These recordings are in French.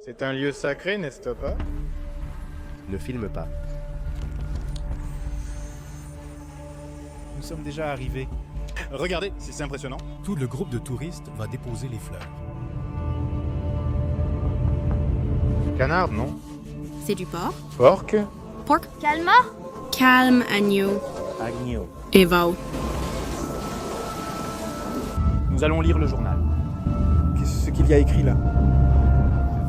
C'est un lieu sacré, n'est-ce pas? Ne filme pas. Nous sommes déjà arrivés. Regardez, c'est impressionnant. Tout le groupe de touristes va déposer les fleurs. Canard, non? C'est du porc. Porc? Pork. Calmar. Calme, agneau. Agneau. Et veau. Nous allons lire le journal. Qu'est-ce qu'il y a écrit là?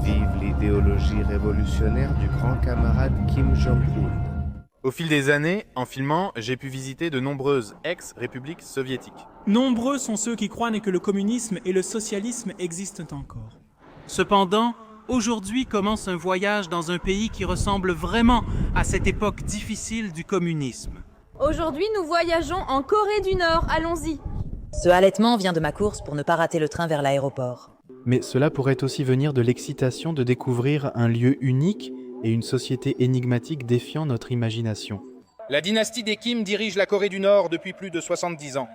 Vive l'idéologie révolutionnaire du grand camarade Kim Jong-un. Au fil des années, en filmant, j'ai pu visiter de nombreuses ex-républiques soviétiques. Nombreux sont ceux qui croient que le communisme et le socialisme existent encore. Cependant, aujourd'hui commence un voyage dans un pays qui ressemble vraiment à cette époque difficile du communisme. Aujourd'hui, nous voyageons en Corée du Nord. Allons-y. Ce halètement vient de ma course pour ne pas rater le train vers l'aéroport. Mais cela pourrait aussi venir de l'excitation de découvrir un lieu unique et une société énigmatique défiant notre imagination. La dynastie des Kim dirige la Corée du Nord depuis plus de 70 ans.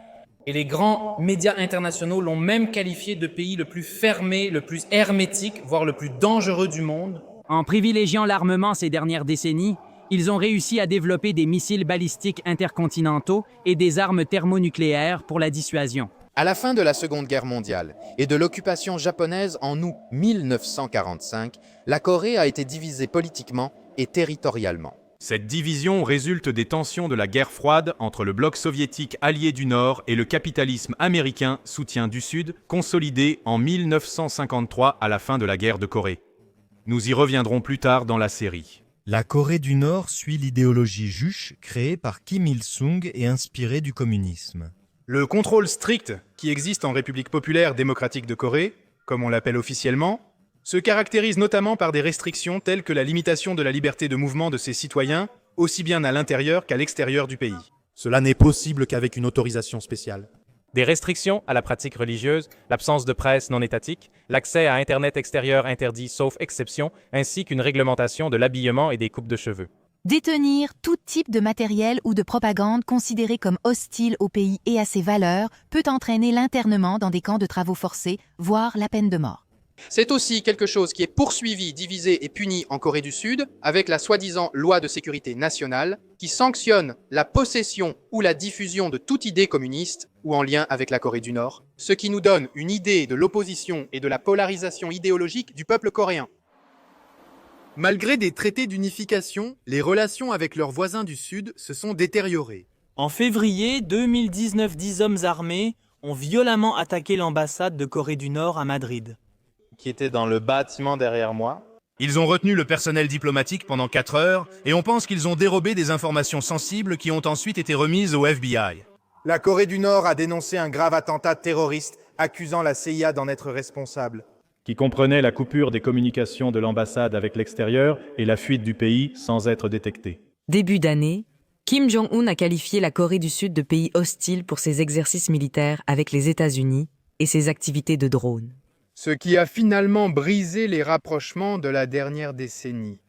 Et les grands médias internationaux l'ont même qualifié de pays le plus fermé, le plus hermétique, voire le plus dangereux du monde. En privilégiant l'armement ces dernières décennies, ils ont réussi à développer des missiles balistiques intercontinentaux et des armes thermonucléaires pour la dissuasion. À la fin de la Seconde Guerre mondiale et de l'occupation japonaise en août 1945, la Corée a été divisée politiquement et territorialement. Cette division résulte des tensions de la guerre froide entre le bloc soviétique allié du Nord et le capitalisme américain soutien du Sud, consolidé en 1953 à la fin de la guerre de Corée. Nous y reviendrons plus tard dans la série. La Corée du Nord suit l'idéologie juche créée par Kim Il-sung et inspirée du communisme. Le contrôle strict qui existe en République populaire démocratique de Corée, comme on l'appelle officiellement, se caractérise notamment par des restrictions telles que la limitation de la liberté de mouvement de ses citoyens, aussi bien à l'intérieur qu'à l'extérieur du pays. Cela n'est possible qu'avec une autorisation spéciale. Des restrictions à la pratique religieuse, l'absence de presse non étatique, l'accès à Internet extérieur interdit sauf exception, ainsi qu'une réglementation de l'habillement et des coupes de cheveux. Détenir tout type de matériel ou de propagande considéré comme hostile au pays et à ses valeurs peut entraîner l'internement dans des camps de travaux forcés, voire la peine de mort. C'est aussi quelque chose qui est poursuivi, divisé et puni en Corée du Sud avec la soi-disant loi de sécurité nationale qui sanctionne la possession ou la diffusion de toute idée communiste ou en lien avec la Corée du Nord, ce qui nous donne une idée de l'opposition et de la polarisation idéologique du peuple coréen. Malgré des traités d'unification, les relations avec leurs voisins du Sud se sont détériorées. En février 2019, 10 hommes armés ont violemment attaqué l'ambassade de Corée du Nord à Madrid. Qui était dans le bâtiment derrière moi. Ils ont retenu le personnel diplomatique pendant 4 heures et on pense qu'ils ont dérobé des informations sensibles qui ont ensuite été remises au FBI. La Corée du Nord a dénoncé un grave attentat terroriste, accusant la CIA d'en être responsable. Qui comprenait la coupure des communications de l'ambassade avec l'extérieur et la fuite du pays sans être détecté. Début d'année, Kim Jong-un a qualifié la Corée du Sud de pays hostile pour ses exercices militaires avec les États-Unis et ses activités de drones. Ce qui a finalement brisé les rapprochements de la dernière décennie.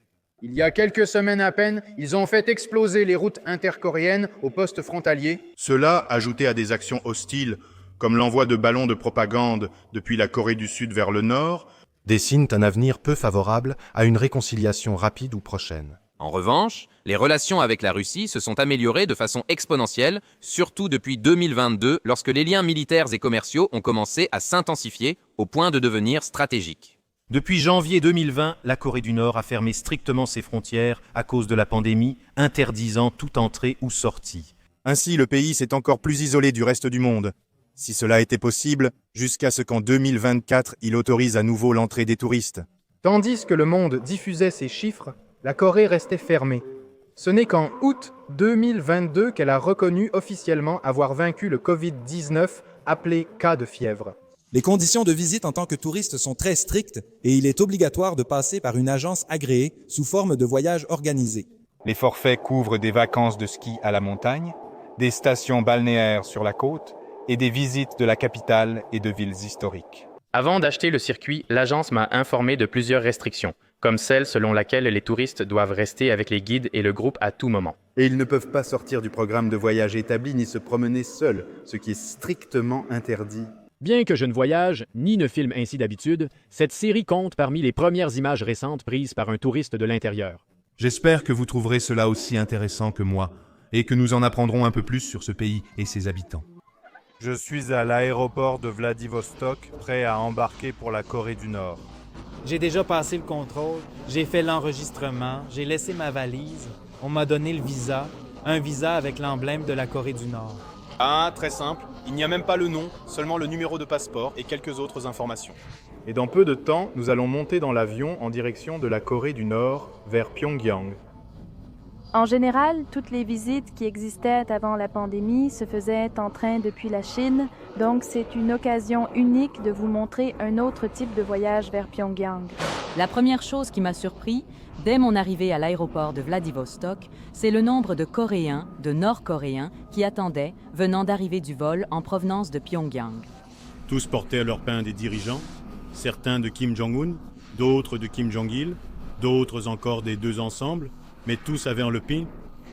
Il y a quelques semaines à peine, ils ont fait exploser les routes intercoréennes aux postes frontaliers. Cela, ajouté à des actions hostiles, comme l'envoi de ballons de propagande depuis la Corée du Sud vers le Nord, dessinent un avenir peu favorable à une réconciliation rapide ou prochaine. En revanche, les relations avec la Russie se sont améliorées de façon exponentielle, surtout depuis 2022, lorsque les liens militaires et commerciaux ont commencé à s'intensifier au point de devenir stratégiques. Depuis janvier 2020, la Corée du Nord a fermé strictement ses frontières à cause de la pandémie, interdisant toute entrée ou sortie. Ainsi, le pays s'est encore plus isolé du reste du monde. Si cela était possible, jusqu'à ce qu'en 2024, il autorise à nouveau l'entrée des touristes. Tandis que le monde diffusait ces chiffres, la Corée restait fermée. Ce n'est qu'en août 2022 qu'elle a reconnu officiellement avoir vaincu le Covid-19, appelé cas de fièvre. Les conditions de visite en tant que touriste sont très strictes et il est obligatoire de passer par une agence agréée sous forme de voyage organisé. Les forfaits couvrent des vacances de ski à la montagne, des stations balnéaires sur la côte et des visites de la capitale et de villes historiques. Avant d'acheter le circuit, l'agence m'a informé de plusieurs restrictions, comme celle selon laquelle les touristes doivent rester avec les guides et le groupe à tout moment. Et ils ne peuvent pas sortir du programme de voyage établi ni se promener seuls, ce qui est strictement interdit. Bien que je ne voyage ni ne filme ainsi d'habitude, cette série compte parmi les premières images récentes prises par un touriste de l'intérieur. J'espère que vous trouverez cela aussi intéressant que moi, et que nous en apprendrons un peu plus sur ce pays et ses habitants. Je suis à l'aéroport de Vladivostok, prêt à embarquer pour la Corée du Nord. J'ai déjà passé le contrôle, j'ai fait l'enregistrement, j'ai laissé ma valise, on m'a donné le visa, un visa avec l'emblème de la Corée du Nord. Ah, très simple. Il n'y a même pas le nom, seulement le numéro de passeport et quelques autres informations. Et dans peu de temps, nous allons monter dans l'avion en direction de la Corée du Nord, vers Pyongyang. En général, toutes les visites qui existaient avant la pandémie se faisaient en train depuis la Chine, donc c'est une occasion unique de vous montrer un autre type de voyage vers Pyongyang. La première chose qui m'a surpris, dès mon arrivée à l'aéroport de Vladivostok, c'est le nombre de Coréens, de Nord-Coréens, qui attendaient, venant d'arriver du vol en provenance de Pyongyang. Tous portaient à leur pain des dirigeants, certains de Kim Jong-un, d'autres de Kim Jong-il, d'autres encore des deux ensemble, mais tous avaient en le pin,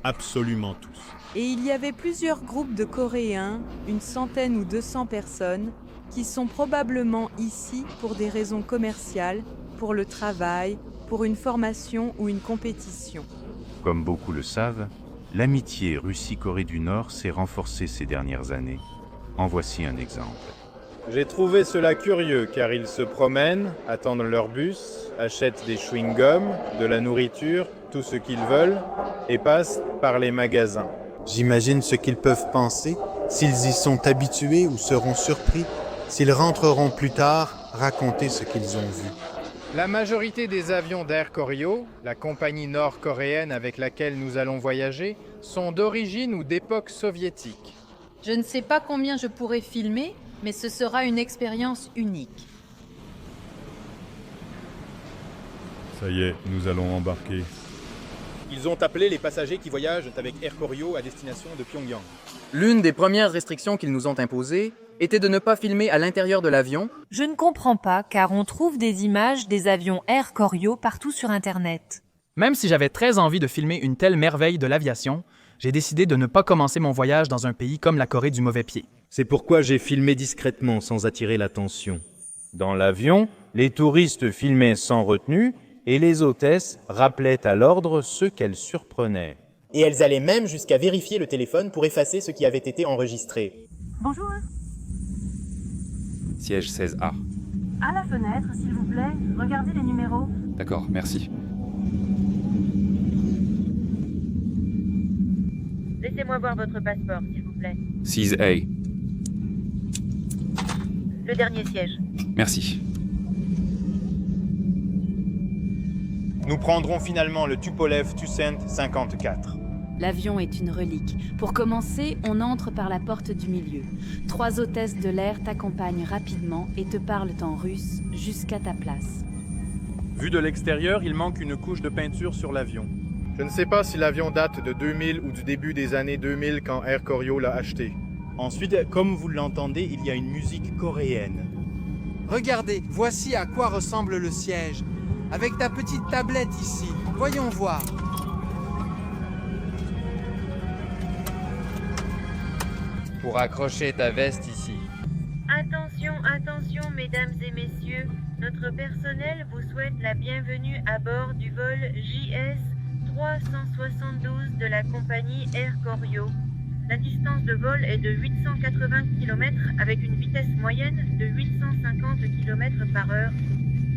absolument tous. Et il y avait plusieurs groupes de Coréens, une centaine ou 200 personnes, qui sont probablement ici pour des raisons commerciales, pour le travail, pour une formation ou une compétition. Comme beaucoup le savent, l'amitié Russie-Corée du Nord s'est renforcée ces dernières années. En voici un exemple. J'ai trouvé cela curieux car ils se promènent, attendent leur bus, achètent des chewing-gums, de la nourriture, tout ce qu'ils veulent et passent par les magasins. J'imagine ce qu'ils peuvent penser, s'ils y sont habitués ou seront surpris, s'ils rentreront plus tard, raconter ce qu'ils ont vu. La majorité des avions d'Air Koryo, la compagnie nord-coréenne avec laquelle nous allons voyager, sont d'origine ou d'époque soviétique. Je ne sais pas combien je pourrai filmer, mais ce sera une expérience unique. Ça y est, nous allons embarquer. Ils ont appelé les passagers qui voyagent avec Air Koryo à destination de Pyongyang. L'une des premières restrictions qu'ils nous ont imposées était de ne pas filmer à l'intérieur de l'avion. Je ne comprends pas, car on trouve des images des avions Air Koryo partout sur Internet. Même si j'avais très envie de filmer une telle merveille de l'aviation, j'ai décidé de ne pas commencer mon voyage dans un pays comme la Corée du mauvais pied. C'est pourquoi j'ai filmé discrètement, sans attirer l'attention. Dans l'avion, les touristes filmaient sans retenue et les hôtesses rappelaient à l'ordre ceux qu'elles surprenaient. Et elles allaient même jusqu'à vérifier le téléphone pour effacer ce qui avait été enregistré. Bonjour. Siège 16A. À la fenêtre, s'il vous plaît, regardez les numéros. D'accord, merci. Laissez-moi voir votre passeport, s'il vous plaît. 6A. Le dernier siège. Merci. Nous prendrons finalement le Tupolev Tucent 54. L'avion est une relique. Pour commencer, on entre par la porte du milieu. 3 hôtesses de l'air t'accompagnent rapidement et te parlent en russe jusqu'à ta place. Vu de l'extérieur, il manque une couche de peinture sur l'avion. Je ne sais pas si l'avion date de 2000 ou du début des années 2000 quand Air Koryo l'a acheté. Ensuite, comme vous l'entendez, il y a une musique coréenne. Regardez, voici à quoi ressemble le siège. Avec ta petite tablette ici, voyons voir. Pour accrocher ta veste ici. Attention, attention, mesdames et messieurs. Notre personnel vous souhaite la bienvenue à bord du vol JS 372 de la compagnie Air Koryo. La distance de vol est de 880 km avec une vitesse moyenne de 850 km/h.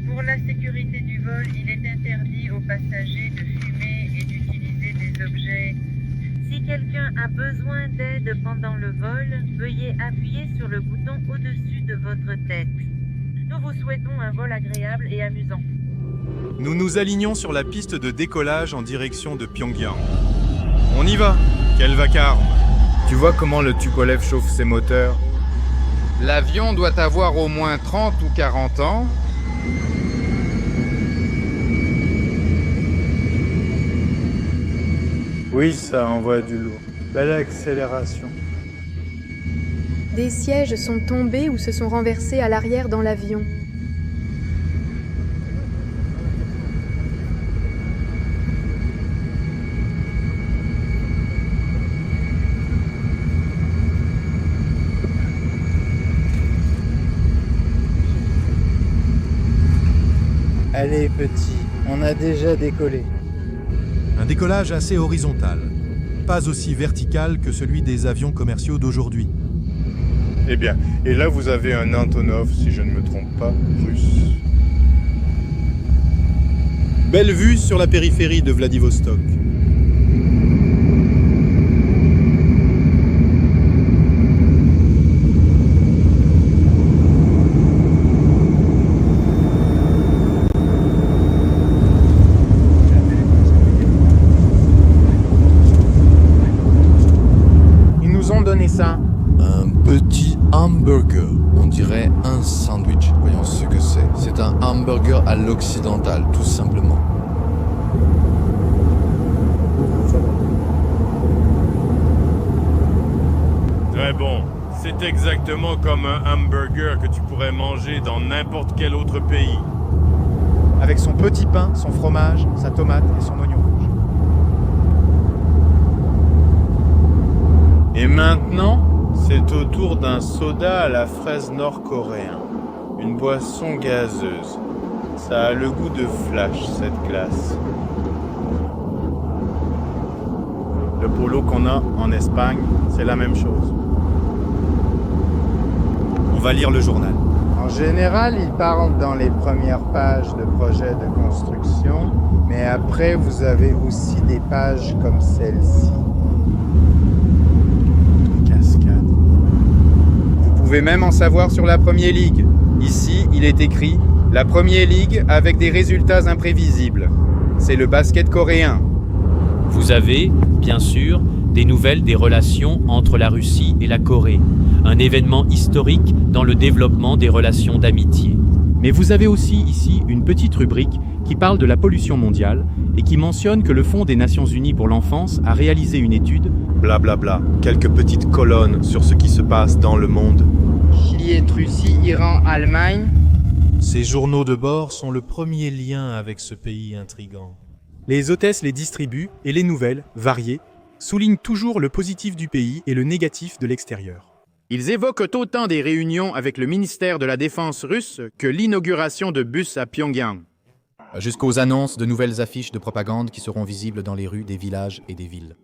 Pour la sécurité du vol, il est interdit aux passagers de fumer et d'utiliser des objets. Si quelqu'un a besoin d'aide pendant le vol, veuillez appuyer sur le bouton au-dessus de votre tête. Nous vous souhaitons un vol agréable et amusant. Nous nous alignons sur la piste de décollage en direction de Pyongyang. On y va! Quel vacarme! Tu vois comment le Tupolev chauffe ses moteurs? L'avion doit avoir au moins 30 ou 40 ans. Oui, ça envoie du lourd. Belle accélération. Des sièges sont tombés ou se sont renversés à l'arrière dans l'avion. Allez, petit, on a déjà décollé. Un décollage assez horizontal, pas aussi vertical que celui des avions commerciaux d'aujourd'hui. Eh bien, et là vous avez un Antonov, si je ne me trompe pas, russe. Belle vue sur la périphérie de Vladivostok. Ils nous ont donné ça. Un petit hamburger, on dirait un sandwich. Voyons ce que c'est. C'est un hamburger à l'occidental, tout simplement. Très bon. C'est exactement comme un hamburger que tu pourrais manger dans n'importe quel autre pays. Avec son petit pain, son fromage, sa tomate et son oignon rouge. Et maintenant, c'est au tour d'un soda à la fraise nord-coréen. Une boisson gazeuse. Ça a le goût de flash, cette glace. Le polo qu'on a en Espagne, c'est la même chose. On va lire le journal. En général, ils parlent dans les premières pages de projets de construction, mais après, vous avez aussi des pages comme celle-ci. Cascade. Vous pouvez même en savoir sur la Premier League. Ici, il est écrit « La Premier League avec des résultats imprévisibles ». C'est le basket coréen. Vous avez, bien sûr, des nouvelles des relations entre la Russie et la Corée, un événement historique dans le développement des relations d'amitié. Mais vous avez aussi ici une petite rubrique qui parle de la pollution mondiale et qui mentionne que le Fonds des Nations Unies pour l'enfance a réalisé une étude. Blablabla, quelques petites colonnes sur ce qui se passe dans le monde. Juliette, Russie, Iran, Allemagne. Ces journaux de bord sont le premier lien avec ce pays intrigant. Les hôtesses les distribuent et les nouvelles, variées, soulignent toujours le positif du pays et le négatif de l'extérieur. Ils évoquent autant des réunions avec le ministère de la Défense russe que l'inauguration de bus à Pyongyang. Jusqu'aux annonces de nouvelles affiches de propagande qui seront visibles dans les rues des villages et des villes.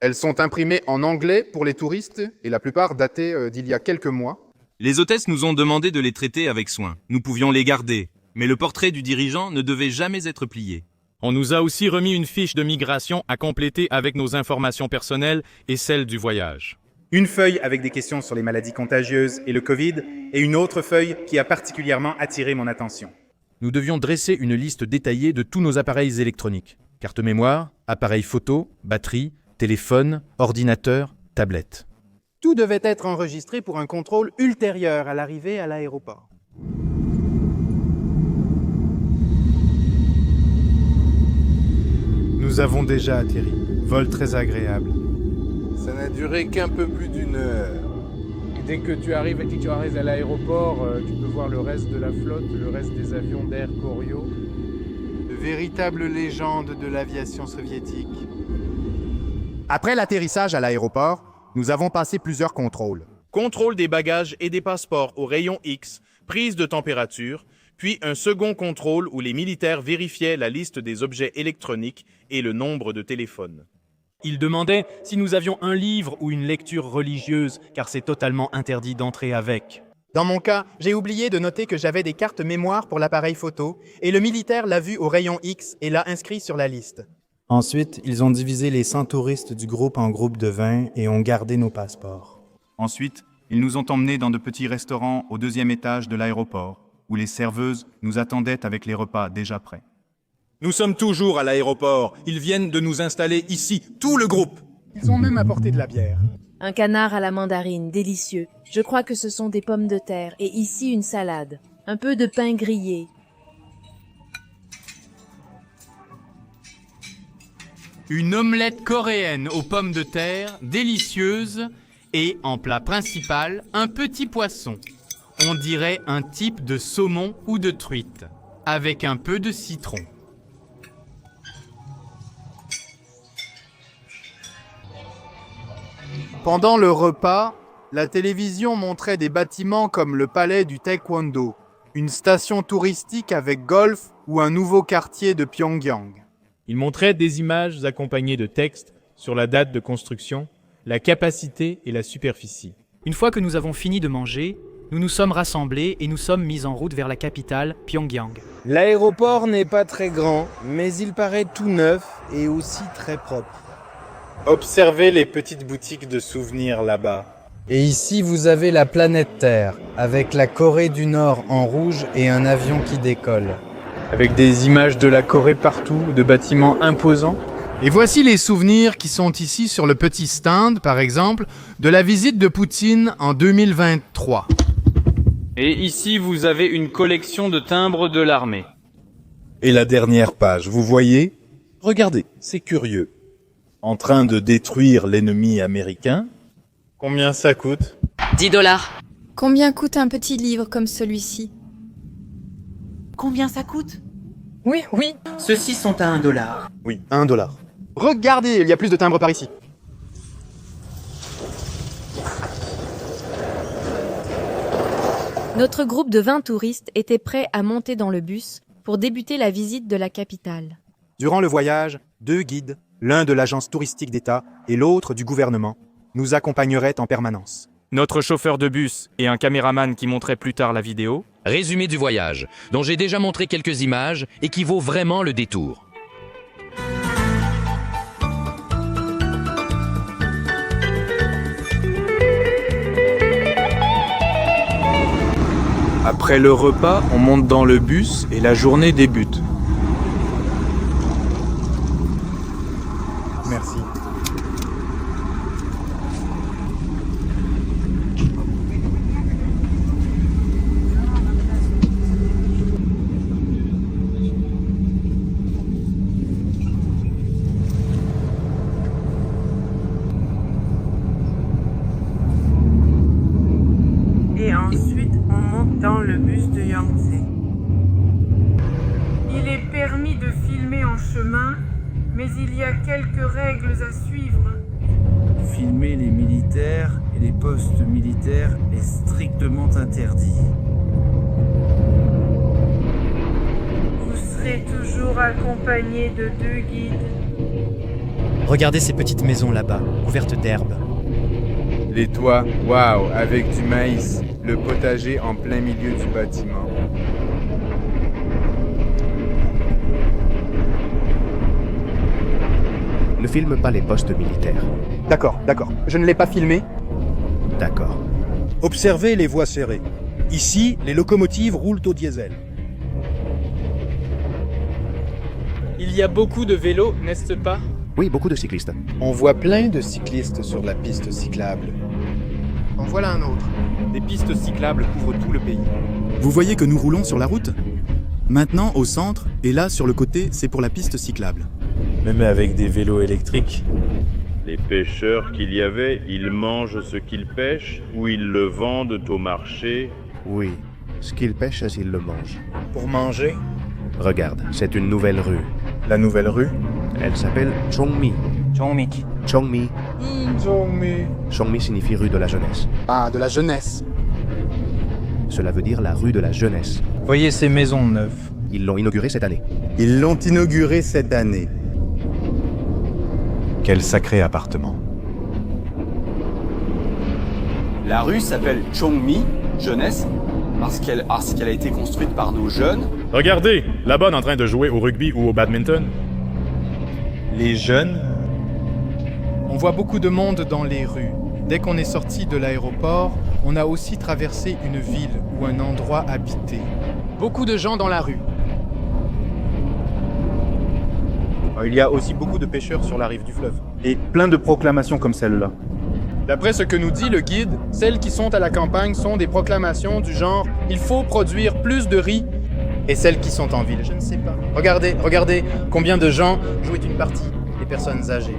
Elles sont imprimées en anglais pour les touristes et la plupart datées d'il y a quelques mois. Les hôtesses nous ont demandé de les traiter avec soin. Nous pouvions les garder, mais le portrait du dirigeant ne devait jamais être plié. On nous a aussi remis une fiche de migration à compléter avec nos informations personnelles et celles du voyage. Une feuille avec des questions sur les maladies contagieuses et le Covid, et une autre feuille qui a particulièrement attiré mon attention. Nous devions dresser une liste détaillée de tous nos appareils électroniques. Carte mémoire, appareil photo, batterie, téléphone, ordinateur, tablette. Tout devait être enregistré pour un contrôle ultérieur à l'arrivée à l'aéroport. Nous avons déjà atterri. Vol très agréable. Ça n'a duré qu'un peu plus d'une heure. Et dès que tu arrives à l'aéroport, tu peux voir le reste de la flotte, le reste des avions d'Air Koryo. De véritables légendes de l'aviation soviétique. Après l'atterrissage à l'aéroport, nous avons passé plusieurs contrôles. Contrôle des bagages et des passeports au rayon X, prise de température, puis un second contrôle où les militaires vérifiaient la liste des objets électroniques et le nombre de téléphones. Ils demandaient si nous avions un livre ou une lecture religieuse, car c'est totalement interdit d'entrer avec. Dans mon cas, j'ai oublié de noter que j'avais des cartes mémoire pour l'appareil photo, et le militaire l'a vu au rayon X et l'a inscrit sur la liste. Ensuite, ils ont divisé les 100 touristes du groupe en groupes de 20 et ont gardé nos passeports. Ensuite, ils nous ont emmenés dans de petits restaurants au 2e étage de l'aéroport, où les serveuses nous attendaient avec les repas déjà prêts. Nous sommes toujours à l'aéroport. Ils viennent de nous installer ici, tout le groupe. Ils ont même apporté de la bière. Un canard à la mandarine, délicieux. Je crois que ce sont des pommes de terre. Et ici, une salade. Un peu de pain grillé. Une omelette coréenne aux pommes de terre, délicieuse. Et en plat principal, un petit poisson. On dirait un type de saumon ou de truite, avec un peu de citron. Pendant le repas, la télévision montrait des bâtiments comme le palais du Taekwondo, une station touristique avec golf, ou un nouveau quartier de Pyongyang. Il montrait des images accompagnées de textes sur la date de construction, la capacité et la superficie. Une fois que nous avons fini de manger, nous nous sommes rassemblés et nous sommes mis en route vers la capitale, Pyongyang. L'aéroport n'est pas très grand, mais il paraît tout neuf et aussi très propre. Observez les petites boutiques de souvenirs là-bas. Et ici, vous avez la planète Terre, avec la Corée du Nord en rouge et un avion qui décolle. Avec des images de la Corée partout, de bâtiments imposants. Et voici les souvenirs qui sont ici sur le petit stand, par exemple, de la visite de Poutine en 2023. Et ici, vous avez une collection de timbres de l'armée. Et la dernière page, vous voyez? Regardez, c'est curieux. En train de détruire l'ennemi américain. Combien ça coûte? 10 $. Combien coûte un petit livre comme celui-ci? Combien ça coûte? Oui. Ceux-ci sont à 1 $. Oui, 1 $. Regardez, il y a plus de timbres par ici. Notre groupe de 20 touristes était prêt à monter dans le bus pour débuter la visite de la capitale. Durant le voyage, 2 guides, l'un de l'agence touristique d'État et l'autre du gouvernement, nous accompagneraient en permanence. Notre chauffeur de bus et un caméraman qui montrait plus tard la vidéo. Résumé du voyage, dont j'ai déjà montré quelques images et qui vaut vraiment le détour. Après le repas, on monte dans le bus et la journée débute. Merci. Et ensuite, on monte dans le bus de Yangtze. Il est permis de filmer en chemin, mais il y a quelques règles à suivre. Filmer les militaires et les postes militaires est strictement interdit. Vous serez toujours accompagné de 2 guides. Regardez ces petites maisons là-bas, couvertes d'herbe. Les toits, waouh, avec du maïs, le potager en plein milieu du bâtiment. Ne filme pas les postes militaires. D'accord. Je ne l'ai pas filmé. D'accord. Observez les voies serrées. Ici, les locomotives roulent au diesel. Il y a beaucoup de vélos, n'est-ce pas? Oui, beaucoup de cyclistes. On voit plein de cyclistes sur la piste cyclable. En voilà un autre. Des pistes cyclables couvrent tout le pays. Vous voyez que nous roulons sur la route? Maintenant, au centre, et là, sur le côté, c'est pour la piste cyclable. Même avec des vélos électriques. Les pêcheurs qu'il y avait, ils mangent ce qu'ils pêchent ou ils le vendent au marché? Oui, ce qu'ils pêchent, ils le mangent. Pour manger? Regarde, c'est une nouvelle rue. La nouvelle rue? Elle s'appelle Chongmi. Chongmi. Chongmi signifie rue de la jeunesse. Ah, de la jeunesse. Cela veut dire la rue de la jeunesse. Voyez ces maisons neuves. Ils l'ont inaugurée cette année. Quel sacré appartement. La rue s'appelle Chongmi, jeunesse, parce qu'elle a été construite par nos jeunes. Regardez, la bonne en train de jouer au rugby ou au badminton. Les jeunes? On voit beaucoup de monde dans les rues. Dès qu'on est sorti de l'aéroport, on a aussi traversé une ville ou un endroit habité. Beaucoup de gens dans la rue. Il y a aussi beaucoup de pêcheurs sur la rive du fleuve. Et plein de proclamations comme celle-là. D'après ce que nous dit le guide, celles qui sont à la campagne sont des proclamations du genre « Il faut produire plus de riz ». Et celles qui sont en ville, je ne sais pas. Regardez, combien de gens jouent une partie, les personnes âgées.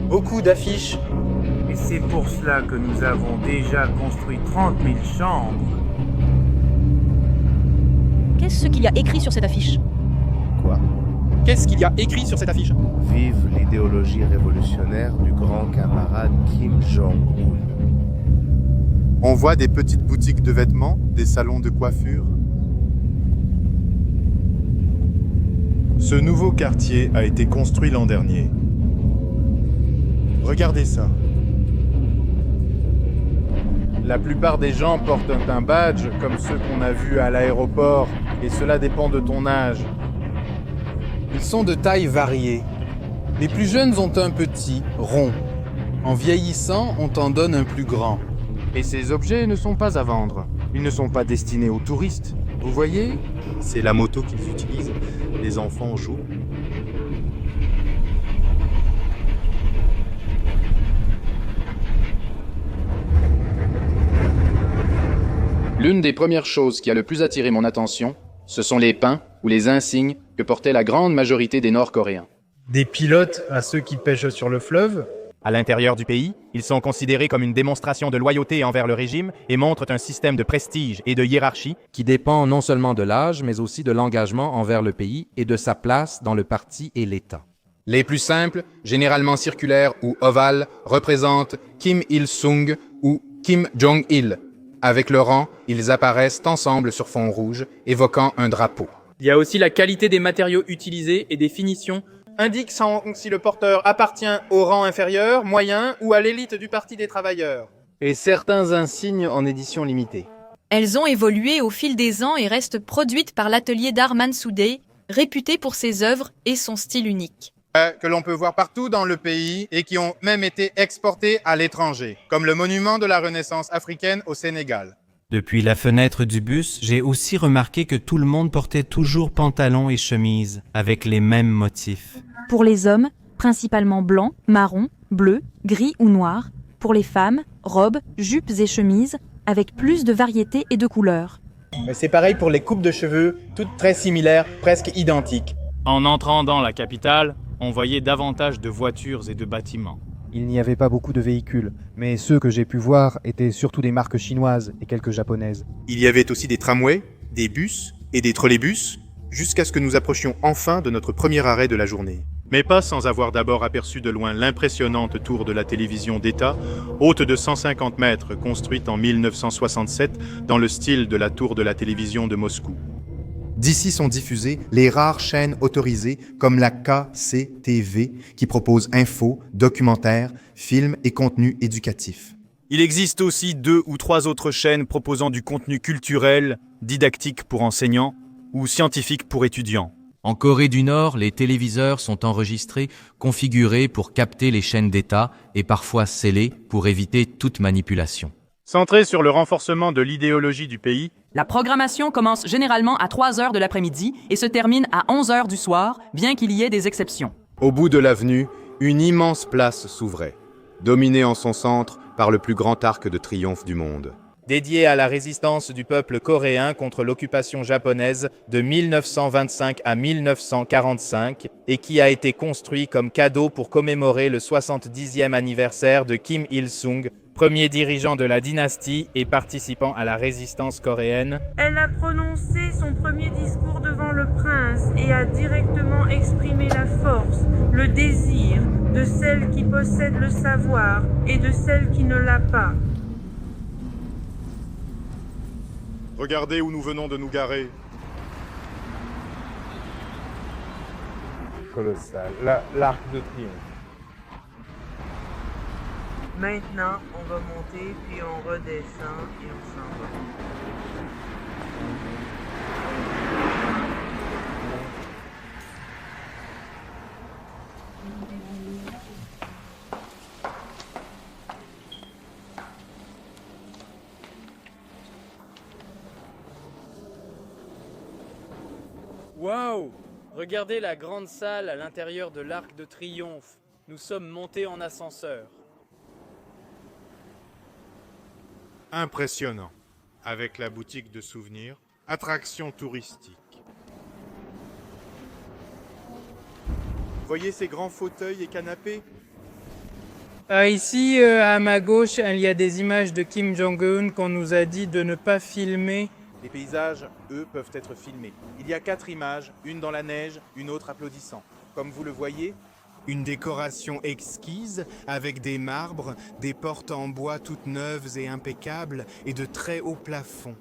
Beaucoup d'affiches. Et c'est pour cela que nous avons déjà construit 30 000 chambres. Qu'est-ce qu'il y a écrit sur cette affiche? Quoi? Qu'est-ce qu'il y a écrit sur cette affiche? Vive l'idéologie révolutionnaire du grand camarade Kim Jong-un. On voit des petites boutiques de vêtements, des salons de coiffure. Ce nouveau quartier a été construit l'an dernier. Regardez ça. La plupart des gens portent un badge comme ceux qu'on a vus à l'aéroport, et cela dépend de ton âge. Ils sont de tailles variées. Les plus jeunes ont un petit, rond. En vieillissant, on t'en donne un plus grand. Et ces objets ne sont pas à vendre. Ils ne sont pas destinés aux touristes. Vous voyez ? C'est la moto qu'ils utilisent. Les enfants jouent. L'une des premières choses qui a le plus attiré mon attention, ce sont les pins ou les insignes que portait la grande majorité des Nord-Coréens. Des pilotes à ceux qui pêchent sur le fleuve. À l'intérieur du pays, ils sont considérés comme une démonstration de loyauté envers le régime et montrent un système de prestige et de hiérarchie qui dépend non seulement de l'âge, mais aussi de l'engagement envers le pays et de sa place dans le parti et l'État. Les plus simples, généralement circulaires ou ovales, représentent Kim Il-sung ou Kim Jong-il. Avec le rang, ils apparaissent ensemble sur fond rouge, évoquant un drapeau. Il y a aussi la qualité des matériaux utilisés et des finitions Indique si le porteur appartient au rang inférieur, moyen ou à l'élite du Parti des travailleurs. Et certains insignes en édition limitée. Elles ont évolué au fil des ans et restent produites par l'atelier d'art Mansoudeh, réputé pour ses œuvres et son style unique. Que l'on peut voir partout dans le pays et qui ont même été exportés à l'étranger, comme le monument de la Renaissance africaine au Sénégal. Depuis la fenêtre du bus, j'ai aussi remarqué que tout le monde portait toujours pantalon et chemise, avec les mêmes motifs. Pour les hommes, principalement blanc, marron, bleu, gris ou noir. Pour les femmes, robes, jupes et chemises, avec plus de variété et de couleurs. Mais c'est pareil pour les coupes de cheveux, toutes très similaires, presque identiques. En entrant dans la capitale, on voyait davantage de voitures et de bâtiments. Il n'y avait pas beaucoup de véhicules, mais ceux que j'ai pu voir étaient surtout des marques chinoises et quelques japonaises. Il y avait aussi des tramways, des bus et des trolleybus, jusqu'à ce que nous approchions enfin de notre premier arrêt de la journée. Mais pas sans avoir d'abord aperçu de loin l'impressionnante tour de la télévision d'État, haute de 150 mètres, construite en 1967 dans le style de la tour de la télévision de Moscou. D'ici sont diffusées les rares chaînes autorisées comme la KCTV qui propose infos, documentaires, films et contenus éducatifs. Il existe aussi 2 ou 3 autres chaînes proposant du contenu culturel, didactique pour enseignants ou scientifique pour étudiants. En Corée du Nord, les téléviseurs sont enregistrés, configurés pour capter les chaînes d'État et parfois scellés pour éviter toute manipulation. Centré sur le renforcement de l'idéologie du pays, la programmation commence généralement à 3 heures de l'après-midi et se termine à 11 heures du soir, bien qu'il y ait des exceptions. Au bout de l'avenue, une immense place s'ouvrait, dominée en son centre par le plus grand arc de triomphe du monde. Dédié à la résistance du peuple coréen contre l'occupation japonaise de 1925 à 1945 et qui a été construit comme cadeau pour commémorer le 70e anniversaire de Kim Il-sung, premier dirigeant de la dynastie et participant à la résistance coréenne. Elle a prononcé son premier discours devant le prince et a directement exprimé la force, le désir de celle qui possède le savoir et de celle qui ne l'a pas. Regardez où nous venons de nous garer. Colossal. L'arc de triomphe. Maintenant, on va monter, puis on redescend et on s'en va. Waouh! Regardez la grande salle à l'intérieur de l'Arc de Triomphe. Nous sommes montés en ascenseur. Impressionnant. Avec la boutique de souvenirs, attraction touristique. Voyez ces grands fauteuils et canapés? Ici, à ma gauche, il y a des images de Kim Jong-un qu'on nous a dit de ne pas filmer. Les paysages, eux, peuvent être filmés. Il y a 4 images, une dans la neige, une autre applaudissant. Comme vous le voyez, Une décoration exquise, avec des marbres, des portes en bois toutes neuves et impeccables, et de très hauts plafonds.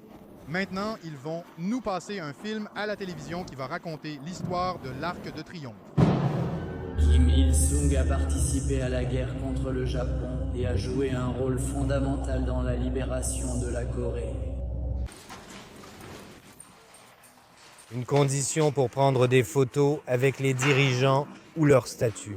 Maintenant, ils vont nous passer un film à la télévision qui va raconter l'histoire de l'Arc de Triomphe. Kim Il-sung a participé à la guerre contre le Japon et a joué un rôle fondamental dans la libération de la Corée. Une condition pour prendre des photos avec les dirigeants ou leur statut.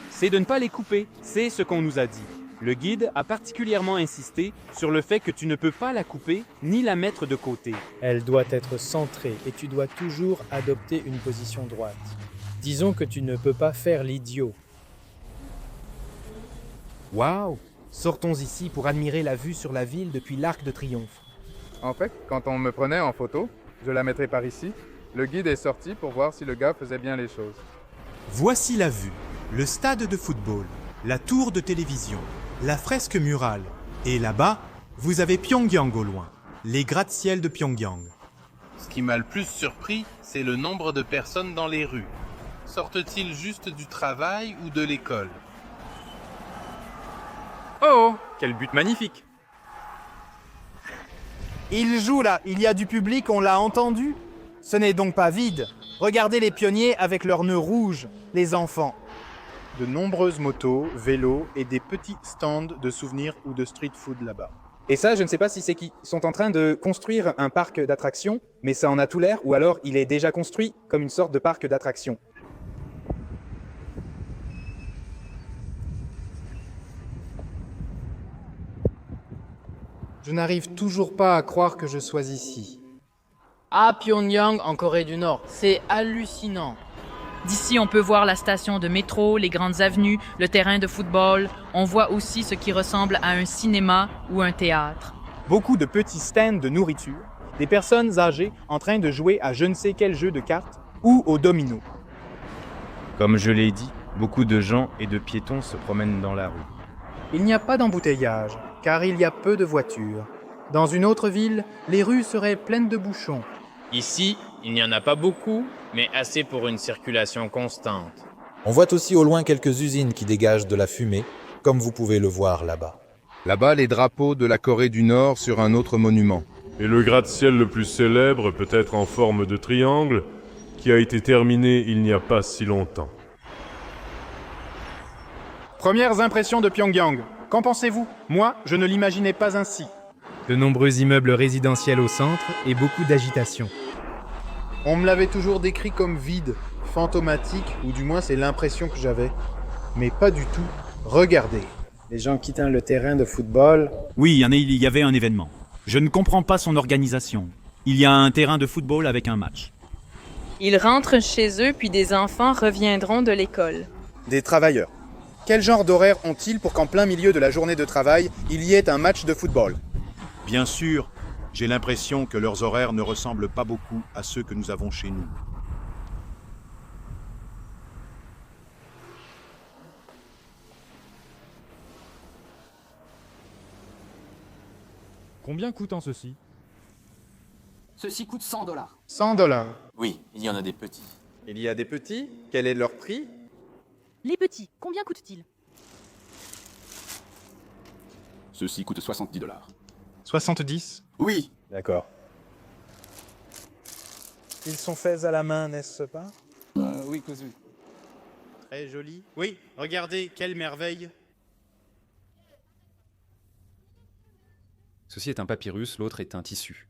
C'est de ne pas les couper, c'est ce qu'on nous a dit. Le guide a particulièrement insisté sur le fait que tu ne peux pas la couper ni la mettre de côté. Elle doit être centrée et tu dois toujours adopter une position droite. Disons que tu ne peux pas faire l'idiot. Waouh! Sortons ici pour admirer la vue sur la ville depuis l'Arc de Triomphe. En fait, quand on me prenait en photo, je la mettrai par ici, le guide est sorti pour voir si le gars faisait bien les choses. Voici la vue, le stade de football, la tour de télévision, la fresque murale. Et là-bas, vous avez Pyongyang au loin, les gratte-ciel de Pyongyang. Ce qui m'a le plus surpris, c'est le nombre de personnes dans les rues. Sortent-ils juste du travail ou de l'école? Oh, quel but magnifique! Il joue là, il y a du public, on l'a entendu. Ce n'est donc pas vide. Regardez les pionniers avec leurs nœuds rouges, les enfants. De nombreuses motos, vélos et des petits stands de souvenirs ou de street food là-bas. Et ça, je ne sais pas si c'est qui. Ils sont en train de construire un parc d'attractions, mais ça en a tout l'air, ou alors il est déjà construit comme une sorte de parc d'attractions. Je n'arrive toujours pas à croire que je sois ici. À Pyongyang, en Corée du Nord, c'est hallucinant. D'ici, on peut voir la station de métro, les grandes avenues, le terrain de football. On voit aussi ce qui ressemble à un cinéma ou un théâtre. Beaucoup de petits stands de nourriture, des personnes âgées en train de jouer à je ne sais quel jeu de cartes ou au domino. Comme je l'ai dit, beaucoup de gens et de piétons se promènent dans la rue. Il n'y a pas d'embouteillage, car il y a peu de voitures. Dans une autre ville, les rues seraient pleines de bouchons. Ici, il n'y en a pas beaucoup, mais assez pour une circulation constante. On voit aussi au loin quelques usines qui dégagent de la fumée, comme vous pouvez le voir là-bas. Là-bas, les drapeaux de la Corée du Nord sur un autre monument. Et le gratte-ciel le plus célèbre, peut-être en forme de triangle, qui a été terminé il n'y a pas si longtemps. Premières impressions de Pyongyang. Qu'en pensez-vous? Moi, je ne l'imaginais pas ainsi. De nombreux immeubles résidentiels au centre et beaucoup d'agitation. On me l'avait toujours décrit comme vide, fantomatique, ou du moins c'est l'impression que j'avais. Mais pas du tout. Regardez. Les gens quittant le terrain de football. Oui, il y avait un événement. Je ne comprends pas son organisation. Il y a un terrain de football avec un match. Ils rentrent chez eux, puis des enfants reviendront de l'école. Des travailleurs. Quel genre d'horaire ont-ils pour qu'en plein milieu de la journée de travail, il y ait un match de football? Bien sûr, j'ai l'impression que leurs horaires ne ressemblent pas beaucoup à ceux que nous avons chez nous. Combien coûte en ceci? Ceci coûte $100. 100$. Oui, il y en a des petits. Il y a des petits? Quel est leur prix? Les petits, combien coûtent-ils? Ceci coûte $70. 70? Oui. D'accord. Ils sont faits à la main, n'est-ce pas? Oui, cousu. Très joli. Oui, regardez, quelle merveille. Ceci est un papyrus, l'autre est un tissu.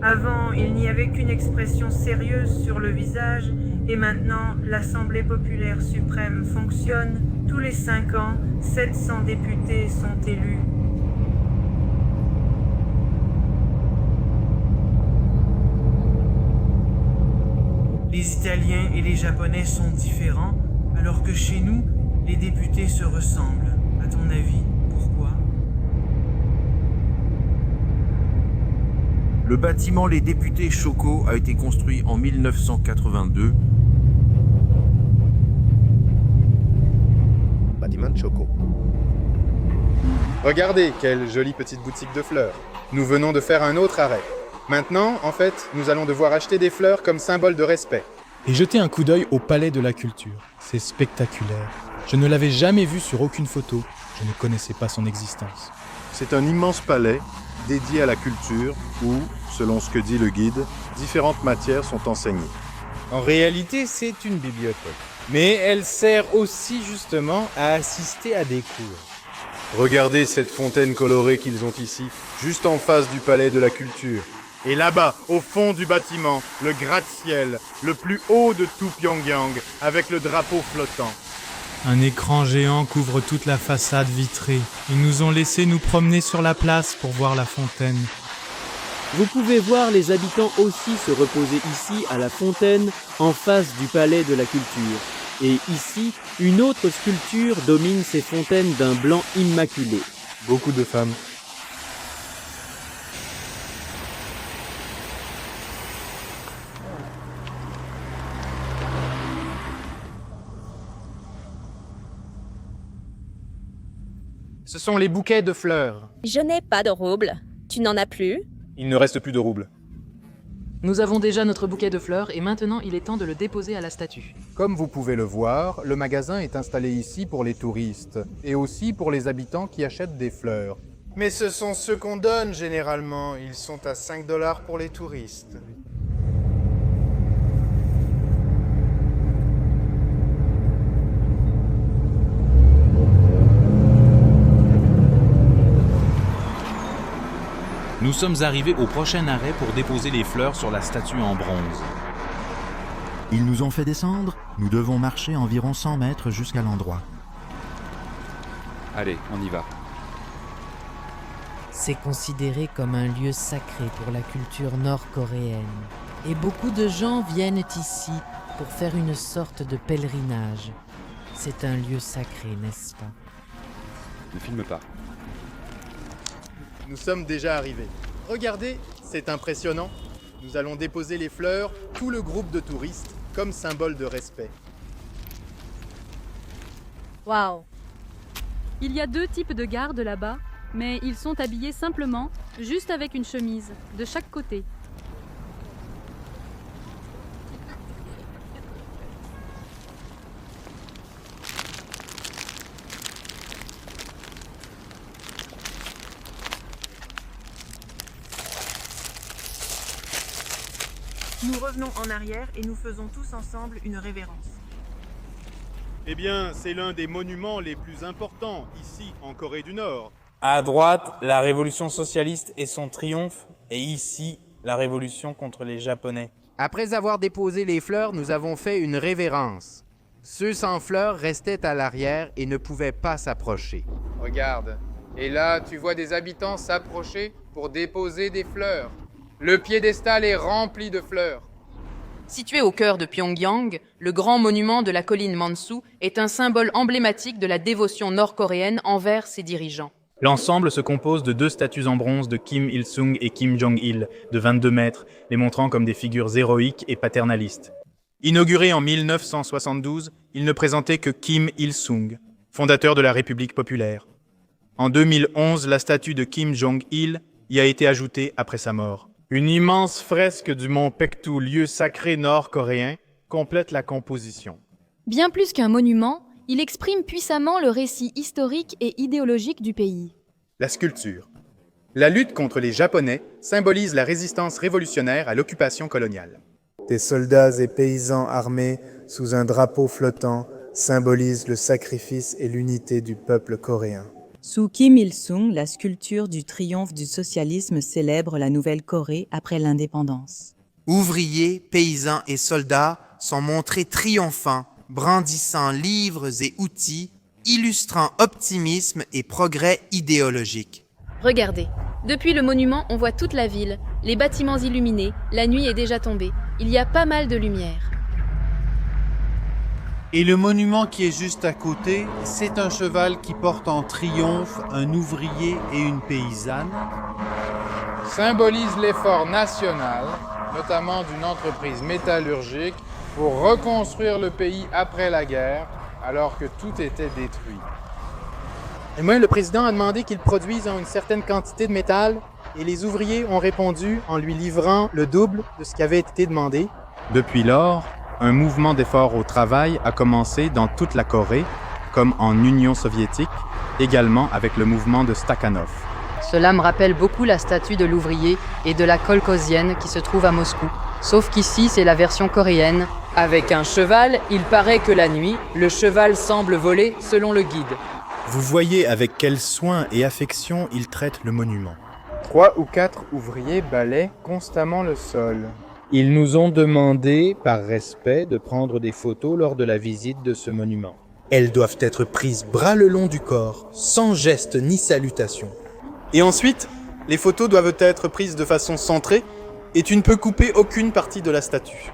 Avant, il n'y avait qu'une expression sérieuse sur le visage, et maintenant, l'Assemblée populaire suprême fonctionne. Tous les 5 ans, 700 députés sont élus. Les Italiens et les Japonais sont différents, alors que chez nous, les députés se ressemblent. À ton avis, pourquoi? Le bâtiment Les Députés Choco a été construit en 1982. Bâtiment Choco. Regardez, quelle jolie petite boutique de fleurs. Nous venons de faire un autre arrêt. Maintenant, en fait, nous allons devoir acheter des fleurs comme symbole de respect. Et jetez un coup d'œil au Palais de la Culture. C'est spectaculaire. Je ne l'avais jamais vu sur aucune photo. Je ne connaissais pas son existence. C'est un immense palais dédié à la culture où, selon ce que dit le guide, différentes matières sont enseignées. En réalité, c'est une bibliothèque. Mais elle sert aussi justement à assister à des cours. Regardez cette fontaine colorée qu'ils ont ici, juste en face du palais de la culture. Et là-bas, au fond du bâtiment, le gratte-ciel, le plus haut de tout Pyongyang, avec le drapeau flottant. Un écran géant couvre toute la façade vitrée. Ils nous ont laissé nous promener sur la place pour voir la fontaine. Vous pouvez voir les habitants aussi se reposer ici à la fontaine en face du palais de la culture. Et ici, une autre sculpture domine ces fontaines d'un blanc immaculé. Beaucoup de femmes. Ce sont les bouquets de fleurs. Je n'ai pas de roubles. Tu n'en as plus? Il ne reste plus de roubles. Nous avons déjà notre bouquet de fleurs et maintenant il est temps de le déposer à la statue. Comme vous pouvez le voir, le magasin est installé ici pour les touristes et aussi pour les habitants qui achètent des fleurs. Mais ce sont ceux qu'on donne généralement. Ils sont à 5 $ pour les touristes. Nous sommes arrivés au prochain arrêt pour déposer les fleurs sur la statue en bronze. Ils nous ont fait descendre. Nous devons marcher environ 100 mètres jusqu'à l'endroit. Allez, on y va. C'est considéré comme un lieu sacré pour la culture nord-coréenne. Et beaucoup de gens viennent ici pour faire une sorte de pèlerinage. C'est un lieu sacré, n'est-ce pas? Ne filme pas. Nous sommes déjà arrivés. Regardez, c'est impressionnant. Nous allons déposer les fleurs, tout le groupe de touristes, comme symbole de respect. Waouh! Il y a 2 types de gardes là-bas, mais ils sont habillés simplement, juste avec une chemise, de chaque côté. Nous revenons en arrière et nous faisons tous ensemble une révérence. Eh bien, c'est l'un des monuments les plus importants ici, en Corée du Nord. À droite, la révolution socialiste et son triomphe, et ici, la révolution contre les Japonais. Après avoir déposé les fleurs, nous avons fait une révérence. Ceux sans fleurs restaient à l'arrière et ne pouvaient pas s'approcher. Regarde, et là, tu vois des habitants s'approcher pour déposer des fleurs. Le piédestal est rempli de fleurs. Situé au cœur de Pyongyang, le grand monument de la colline Mansu est un symbole emblématique de la dévotion nord-coréenne envers ses dirigeants. L'ensemble se compose de 2 statues en bronze de Kim Il-sung et Kim Jong-il, de 22 mètres, les montrant comme des figures héroïques et paternalistes. Inauguré en 1972, il ne présentait que Kim Il-sung, fondateur de la République populaire. En 2011, la statue de Kim Jong-il y a été ajoutée après sa mort. Une immense fresque du mont Paektu, lieu sacré nord-coréen, complète la composition. Bien plus qu'un monument, il exprime puissamment le récit historique et idéologique du pays. La sculpture. La lutte contre les Japonais symbolise la résistance révolutionnaire à l'occupation coloniale. Des soldats et paysans armés sous un drapeau flottant symbolisent le sacrifice et l'unité du peuple coréen. Sous Kim Il-sung, la sculpture du triomphe du socialisme célèbre la Nouvelle-Corée après l'indépendance. Ouvriers, paysans et soldats sont montrés triomphants, brandissant livres et outils, illustrant optimisme et progrès idéologique. Regardez, depuis le monument, on voit toute la ville, les bâtiments illuminés, la nuit est déjà tombée. Il y a pas mal de lumière. Et le monument qui est juste à côté, c'est un cheval qui porte en triomphe un ouvrier et une paysanne. Symbolise l'effort national, notamment d'une entreprise métallurgique, pour reconstruire le pays après la guerre, alors que tout était détruit. Et moi, le président a demandé qu'il produise une certaine quantité de métal, et les ouvriers ont répondu en lui livrant le double de ce qui avait été demandé. Depuis lors, un mouvement d'effort au travail a commencé dans toute la Corée, comme en Union soviétique, également avec le mouvement de Stakhanov. Cela me rappelle beaucoup la statue de l'ouvrier et de la kolkhozienne qui se trouve à Moscou. Sauf qu'ici, c'est la version coréenne. Avec un cheval, il paraît que la nuit, le cheval semble voler selon le guide. Vous voyez avec quel soin et affection il traite le monument. 3 ou 4 ouvriers balaient constamment le sol. Ils nous ont demandé, par respect, de prendre des photos lors de la visite de ce monument. Elles doivent être prises bras le long du corps, sans geste ni salutation. Et ensuite, les photos doivent être prises de façon centrée et tu ne peux couper aucune partie de la statue.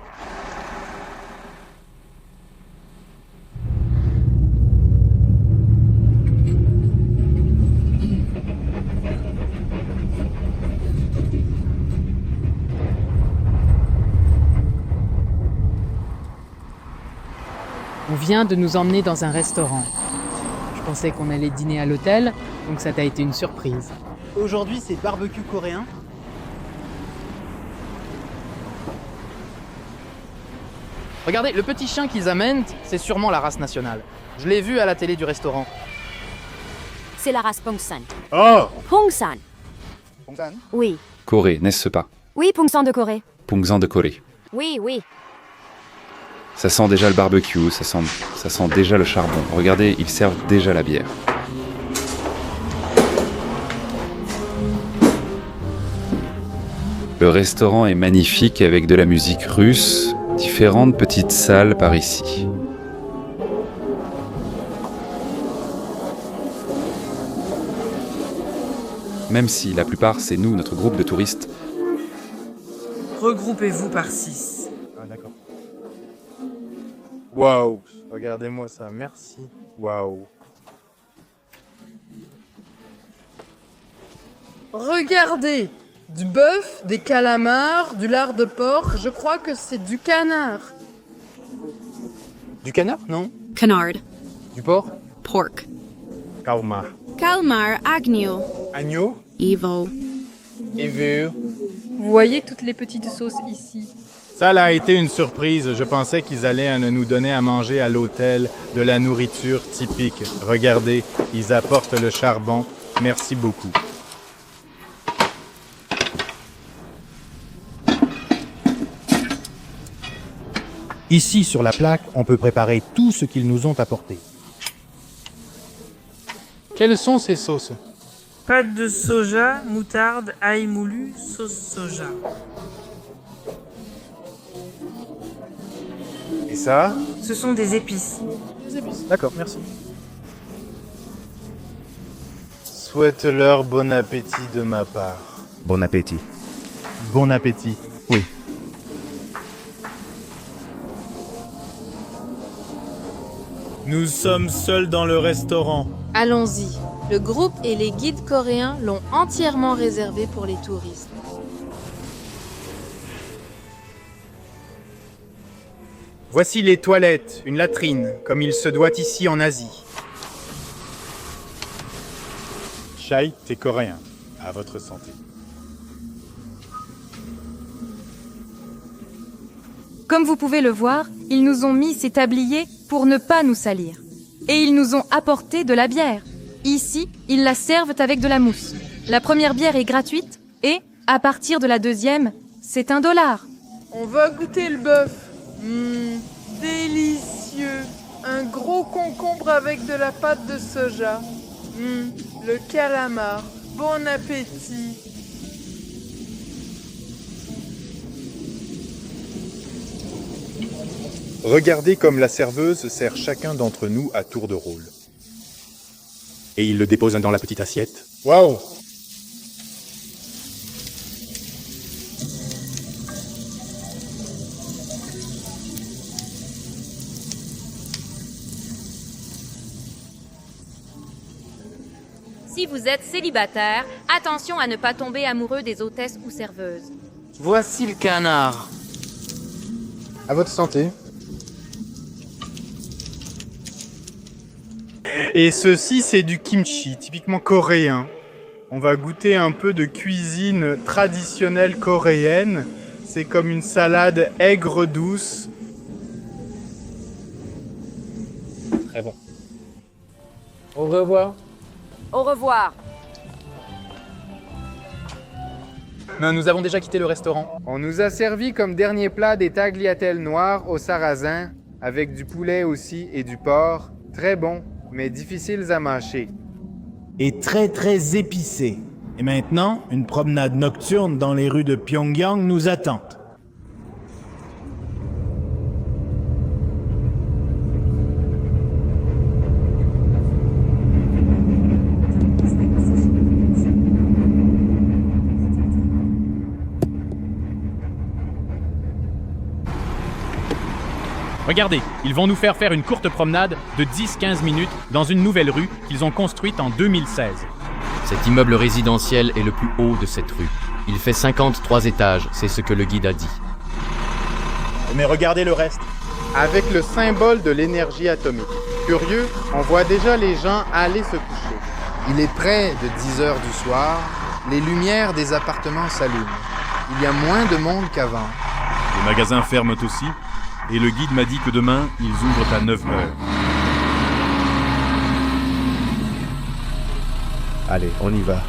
On vient de nous emmener dans un restaurant. Je pensais qu'on allait dîner à l'hôtel, donc ça t'a été une surprise. Aujourd'hui, c'est barbecue coréen. Regardez, le petit chien qu'ils amènent, c'est sûrement la race nationale. Je l'ai vu à la télé du restaurant. C'est la race Pongsan. Oh Pongsan. Pongsan? Oui. Corée, n'est-ce pas? Oui, Pongsan de Corée. Pongsan de Corée. Oui, oui. Ça sent déjà le barbecue, ça sent déjà le charbon. Regardez, ils servent déjà la bière. Le restaurant est magnifique avec de la musique russe, différentes petites salles par ici. Même si la plupart, c'est nous, notre groupe de touristes. Regroupez-vous par 6. Ah, d'accord. Waouh, regardez-moi ça, merci. Waouh. Regardez, du bœuf, des calamars, du lard de porc, je crois que c'est du canard. Du canard, non? Canard. Du porc? Pork. Kalmar. Calmar, agneau. Agneau? Evo. Evo. Vous voyez toutes les petites sauces ici. Ça a été une surprise. Je pensais qu'ils allaient nous donner à manger à l'hôtel de la nourriture typique. Regardez, ils apportent le charbon. Merci beaucoup. Ici, sur la plaque, on peut préparer tout ce qu'ils nous ont apporté. Quelles sont ces sauces? Pâte de soja, moutarde, ail moulu, sauce soja. Et ça? Ce sont des épices. Des épices, d'accord, merci. Souhaite-leur bon appétit de ma part. Bon appétit. Bon appétit. Oui. Nous sommes seuls dans le restaurant. Allons-y. Le groupe et les guides coréens l'ont entièrement réservé pour les touristes. Voici les toilettes, une latrine, comme il se doit ici en Asie. Chai, t'es coréen. À votre santé. Comme vous pouvez le voir, ils nous ont mis ces tabliers pour ne pas nous salir. Et ils nous ont apporté de la bière. Ici, ils la servent avec de la mousse. La première bière est gratuite et, à partir de la deuxième, c'est $1. On va goûter le bœuf. Délicieux. Un gros concombre avec de la pâte de soja. Le calamar. Bon appétit. Regardez comme la serveuse sert chacun d'entre nous à tour de rôle. Et il le dépose dans la petite assiette. Waouh! Si vous êtes célibataire, attention à ne pas tomber amoureux des hôtesses ou serveuses. Voici le canard. À votre santé. Et ceci, c'est du kimchi, typiquement coréen. On va goûter un peu de cuisine traditionnelle coréenne. C'est comme une salade aigre douce Très bon. Au revoir. Au revoir. Mais nous avons déjà quitté le restaurant. On nous a servi comme dernier plat des tagliatelles noires au sarrasin, avec du poulet aussi et du porc. Très bon, mais difficiles à mâcher. Et très épicé. Et maintenant, une promenade nocturne dans les rues de Pyongyang nous attend. Regardez, ils vont nous faire une courte promenade de 10-15 minutes dans une nouvelle rue qu'ils ont construite en 2016. Cet immeuble résidentiel est le plus haut de cette rue. Il fait 53 étages, c'est ce que le guide a dit. Mais regardez le reste. Avec le symbole de l'énergie atomique. Curieux, on voit déjà les gens aller se coucher. Il est près de 10 heures du soir. Les lumières des appartements s'allument. Il y a moins de monde qu'avant. Les magasins ferment aussi. Et le guide m'a dit que demain, ils ouvrent à 9 heures. Allez, on y va.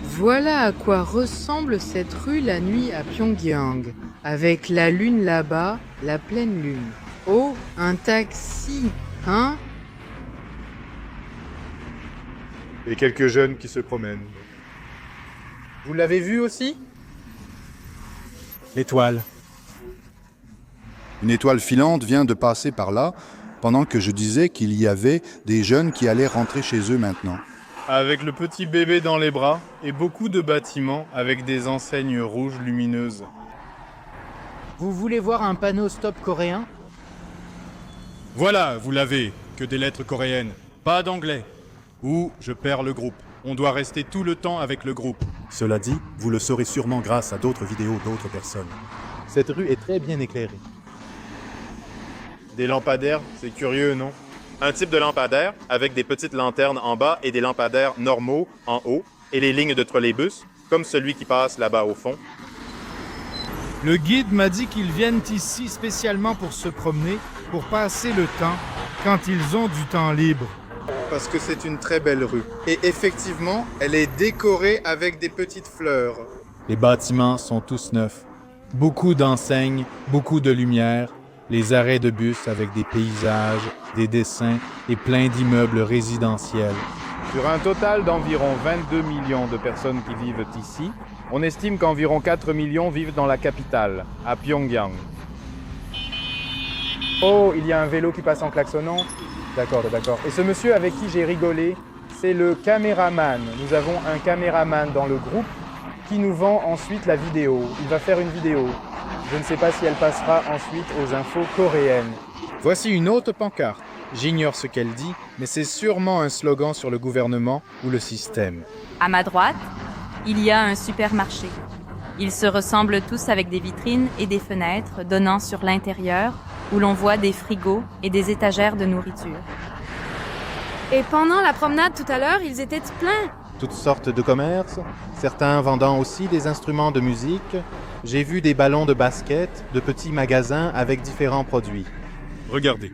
Voilà à quoi ressemble cette rue la nuit à Pyongyang, avec la lune là-bas, la pleine lune. Oh, un taxi, hein? Et quelques jeunes qui se promènent. Vous l'avez vu aussi? L'étoile. Une étoile filante vient de passer par là, pendant que je disais qu'il y avait des jeunes qui allaient rentrer chez eux maintenant. Avec le petit bébé dans les bras et beaucoup de bâtiments avec des enseignes rouges lumineuses. Vous voulez voir un panneau stop coréen? Voilà, vous l'avez, que des lettres coréennes, pas d'anglais. Ou je perds le groupe. On doit rester tout le temps avec le groupe. Cela dit, vous le saurez sûrement grâce à d'autres vidéos d'autres personnes. Cette rue est très bien éclairée. Des lampadaires, c'est curieux, non? Un type de lampadaire avec des petites lanternes en bas et des lampadaires normaux en haut et les lignes de trolleybus, comme celui qui passe là-bas au fond. Le guide m'a dit qu'ils viennent ici spécialement pour se promener, pour passer le temps, quand ils ont du temps libre. Parce que c'est une très belle rue. Et effectivement, elle est décorée avec des petites fleurs. Les bâtiments sont tous neufs. Beaucoup d'enseignes, beaucoup de lumière, les arrêts de bus avec des paysages, des dessins et plein d'immeubles résidentiels. Sur un total d'environ 22 millions de personnes qui vivent ici, on estime qu'environ 4 millions vivent dans la capitale, à Pyongyang. Oh, il y a un vélo qui passe en klaxonnant. D'accord. Et ce monsieur avec qui j'ai rigolé, c'est le caméraman. Nous avons un caméraman dans le groupe qui nous vend ensuite la vidéo. Il va faire une vidéo. Je ne sais pas si elle passera ensuite aux infos coréennes. Voici une autre pancarte. J'ignore ce qu'elle dit, mais c'est sûrement un slogan sur le gouvernement ou le système. À ma droite, il y a un supermarché. Ils se ressemblent tous avec des vitrines et des fenêtres donnant sur l'intérieur, où l'on voit des frigos et des étagères de nourriture. Et pendant la promenade tout à l'heure, ils étaient pleins. Toutes sortes de commerces, certains vendant aussi des instruments de musique. J'ai vu des ballons de basket, de petits magasins avec différents produits. Regardez,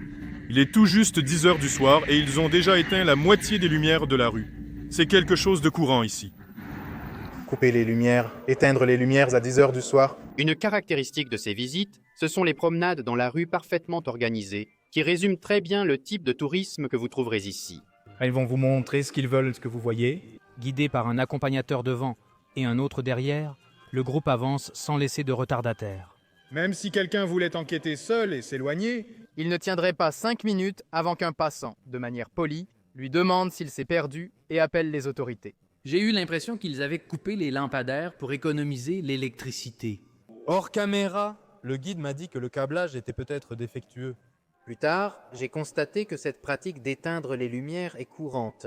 il est tout juste 10 heures du soir et ils ont déjà éteint la moitié des lumières de la rue. C'est quelque chose de courant ici. Couper les lumières, éteindre les lumières à 10 heures du soir. Une caractéristique de ces visites, ce sont les promenades dans la rue parfaitement organisées, qui résument très bien le type de tourisme que vous trouverez ici. Ils vont vous montrer ce qu'ils veulent, ce que vous voyez. Guidé par un accompagnateur devant et un autre derrière, le groupe avance sans laisser de retardataire. Même si quelqu'un voulait enquêter seul et s'éloigner, il ne tiendrait pas 5 minutes avant qu'un passant, de manière polie, lui demande s'il s'est perdu et appelle les autorités. J'ai eu l'impression qu'ils avaient coupé les lampadaires pour économiser l'électricité. Hors caméra, le guide m'a dit que le câblage était peut-être défectueux. Plus tard, j'ai constaté que cette pratique d'éteindre les lumières est courante.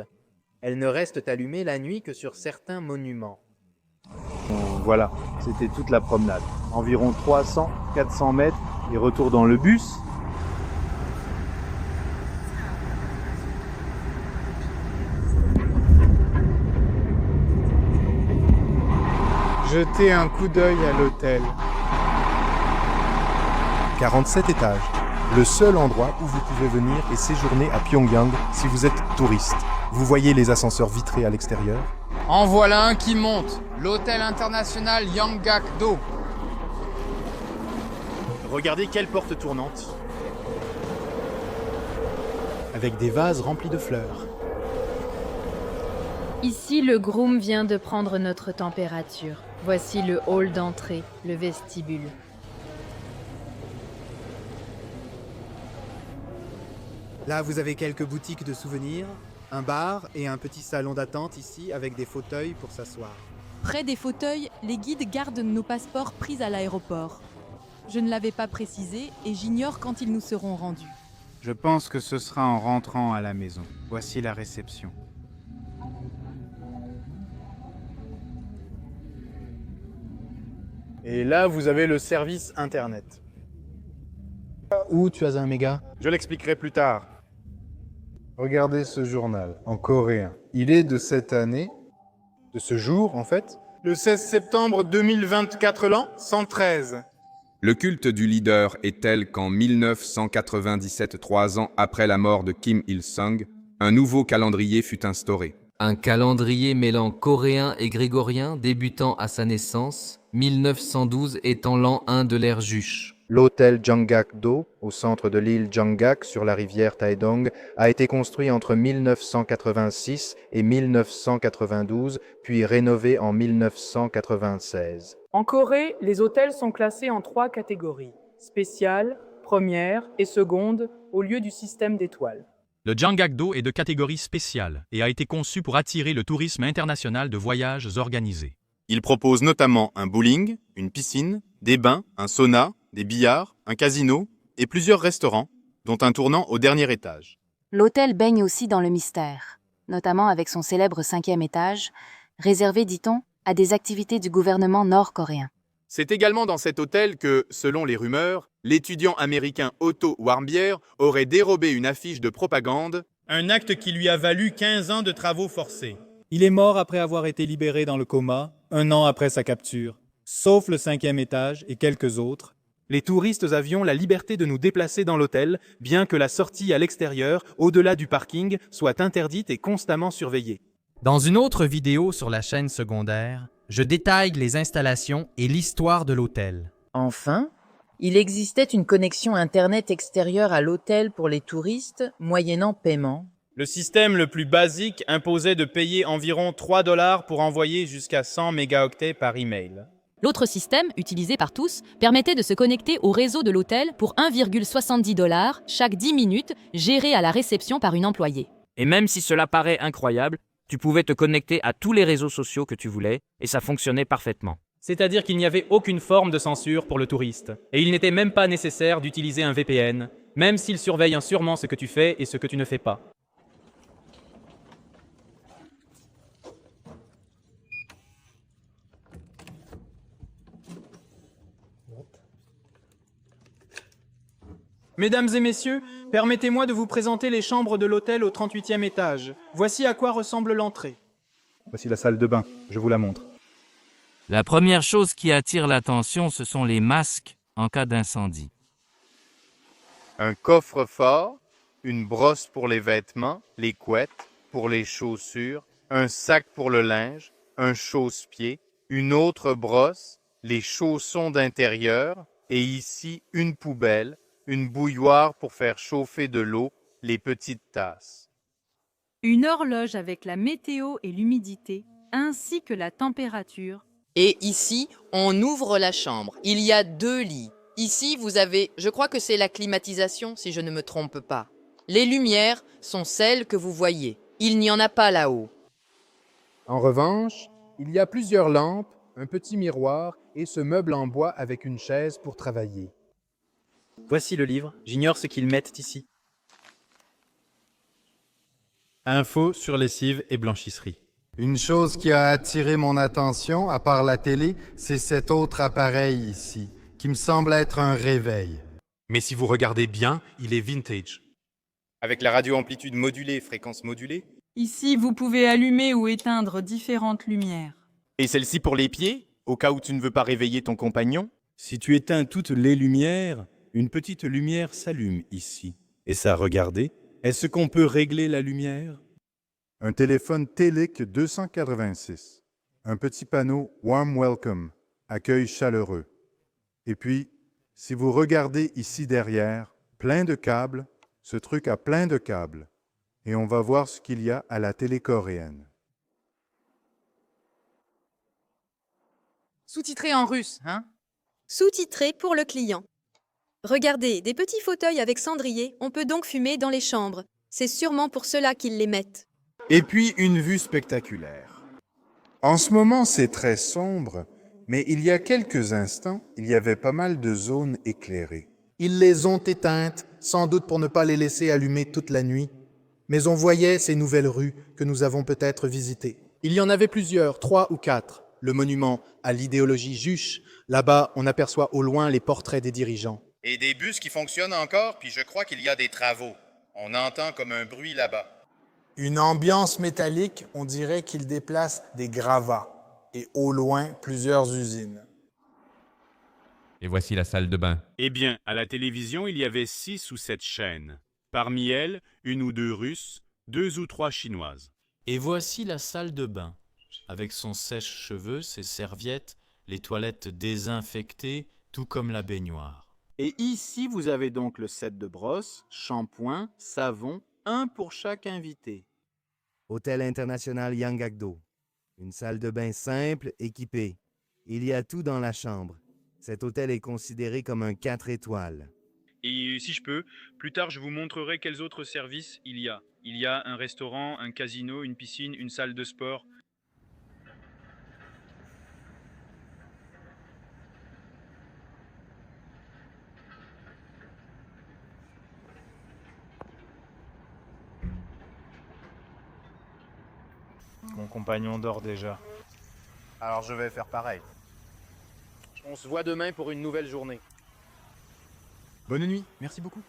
Elles ne restent allumées la nuit que sur certains monuments. Voilà, c'était toute la promenade. Environ 300-400 mètres et retour dans le bus. Jetez un coup d'œil à l'hôtel. 47 étages. Le seul endroit où vous pouvez venir et séjourner à Pyongyang si vous êtes touriste. Vous voyez les ascenseurs vitrés à l'extérieur? En voilà un qui monte. L'hôtel international Yanggak-do. Regardez quelle porte tournante. Avec des vases remplis de fleurs. Ici, le groom vient de prendre notre température. Voici le hall d'entrée, le vestibule. Là, vous avez quelques boutiques de souvenirs, un bar et un petit salon d'attente ici avec des fauteuils pour s'asseoir. Près des fauteuils, les guides gardent nos passeports pris à l'aéroport. Je ne l'avais pas précisé et j'ignore quand ils nous seront rendus. Je pense que ce sera en rentrant à la maison. Voici la réception. Et là, vous avez le service Internet. Où tu as un méga? Je l'expliquerai plus tard. Regardez ce journal, en coréen. Il est de cette année, De ce jour, en fait. Le 16 septembre 2024, l'an 113. Le culte du leader est tel qu'en 1997, 3 ans après la mort de Kim Il-sung, un nouveau calendrier fut instauré. Un calendrier mêlant coréen et grégorien débutant à sa naissance, 1912 étant l'an 1 de l'ère Juche. L'hôtel Janggak-do, au centre de l'île Janggak sur la rivière Taedong, a été construit entre 1986 et 1992, puis rénové en 1996. En Corée, les hôtels sont classés en 3 catégories, spéciale, première et seconde, au lieu du système d'étoiles. Le Janggak-do est de catégorie spéciale et a été conçu pour attirer le tourisme international de voyages organisés. Il propose notamment un bowling, une piscine, des bains, un sauna, des billards, un casino et plusieurs restaurants, dont un tournant au dernier étage. L'hôtel baigne aussi dans le mystère, notamment avec son célèbre 5e étage, réservé, dit-on, à des activités du gouvernement nord-coréen. C'est également dans cet hôtel que, selon les rumeurs, l'étudiant américain Otto Warmbier aurait dérobé une affiche de propagande, un acte qui lui a valu 15 ans de travaux forcés. Il est mort après avoir été libéré dans le coma, 1 an après sa capture. Sauf le 5e étage et quelques autres. Les touristes avions la liberté de nous déplacer dans l'hôtel, bien que la sortie à l'extérieur, au-delà du parking, soit interdite et constamment surveillée. Dans une autre vidéo sur la chaîne secondaire, je détaille les installations et l'histoire de l'hôtel. Enfin, il existait une connexion Internet extérieure à l'hôtel pour les touristes, moyennant paiement. Le système le plus basique imposait de payer environ 3 $ pour envoyer jusqu'à 100 mégaoctets par email. L'autre système, utilisé par tous, permettait de se connecter au réseau de l'hôtel pour 1,70 $ chaque 10 minutes, géré à la réception par une employée. Et même si cela paraît incroyable, tu pouvais te connecter à tous les réseaux sociaux que tu voulais, et ça fonctionnait parfaitement. C'est-à-dire qu'il n'y avait aucune forme de censure pour le touriste. Et il n'était même pas nécessaire d'utiliser un VPN, même s'il surveille sûrement ce que tu fais et ce que tu ne fais pas. Mesdames et messieurs, permettez-moi de vous présenter les chambres de l'hôtel au 38e étage. Voici à quoi ressemble l'entrée. Voici la salle de bain, je vous la montre. La première chose qui attire l'attention, ce sont les masques en cas d'incendie. Un coffre-fort, une brosse pour les vêtements, les couettes, pour les chaussures, un sac pour le linge, un chausse-pied, une autre brosse, les chaussons d'intérieur et ici une poubelle, une bouilloire pour faire chauffer de l'eau, les petites tasses. Une horloge avec la météo et l'humidité, ainsi que la température. Et ici, on ouvre la chambre. Il y a 2 lits. Ici, vous avez, je crois que c'est la climatisation, si je ne me trompe pas. Les lumières sont celles que vous voyez. Il n'y en a pas là-haut. En revanche, il y a plusieurs lampes, un petit miroir et ce meuble en bois avec une chaise pour travailler. Voici le livre, j'ignore ce qu'ils mettent ici. Info sur lessive et blanchisserie. Une chose qui a attiré mon attention, à part la télé, c'est cet autre appareil ici, qui me semble être un réveil. Mais si vous regardez bien, il est vintage. Avec la radio-amplitude modulée, fréquence modulée. Ici, vous pouvez allumer ou éteindre différentes lumières. Et celle-ci pour les pieds, au cas où tu ne veux pas réveiller ton compagnon. Si tu éteins toutes les lumières, une petite lumière s'allume ici. Et ça, regardez, est-ce qu'on peut régler la lumière? Un téléphone Telic 286. Un petit panneau Warm Welcome, accueil chaleureux. Et puis, si vous regardez ici derrière, plein de câbles, ce truc a plein de câbles. Et on va voir ce qu'il y a à la télé coréenne. Sous-titré en russe, hein? Sous-titré pour le client. Regardez, des petits fauteuils avec cendrier, on peut donc fumer dans les chambres. C'est sûrement pour cela qu'ils les mettent. Et puis une vue spectaculaire. En ce moment, c'est très sombre, mais il y a quelques instants, il y avait pas mal de zones éclairées. Ils les ont éteintes, sans doute pour ne pas les laisser allumer toute la nuit. Mais on voyait ces nouvelles rues que nous avons peut-être visitées. Il y en avait plusieurs, 3 ou 4. Le monument à l'idéologie juche. Là-bas, on aperçoit au loin les portraits des dirigeants. Et des bus qui fonctionnent encore, puis je crois qu'il y a des travaux. On entend comme un bruit là-bas. Une ambiance métallique, on dirait qu'il déplace des gravats. Et au loin, plusieurs usines. Et voici la salle de bain. Eh bien, à la télévision, il y avait 6 ou 7 chaînes. Parmi elles, 1 ou 2 russes, 2 ou 3 chinoises. Et voici la salle de bain, avec son sèche-cheveux, ses serviettes, les toilettes désinfectées, tout comme la baignoire. Et ici, vous avez donc le set de brosse, shampoing, savon, un pour chaque invité. Hôtel international Yanggakdo. Une salle de bain simple, équipée. Il y a tout dans la chambre. Cet hôtel est considéré comme un 4 étoiles. Et si je peux, plus tard je vous montrerai quels autres services il y a. Il y a un restaurant, un casino, une piscine, une salle de sport. Mon compagnon dort déjà. Alors je vais faire pareil. On se voit demain pour une nouvelle journée. Bonne nuit, merci beaucoup.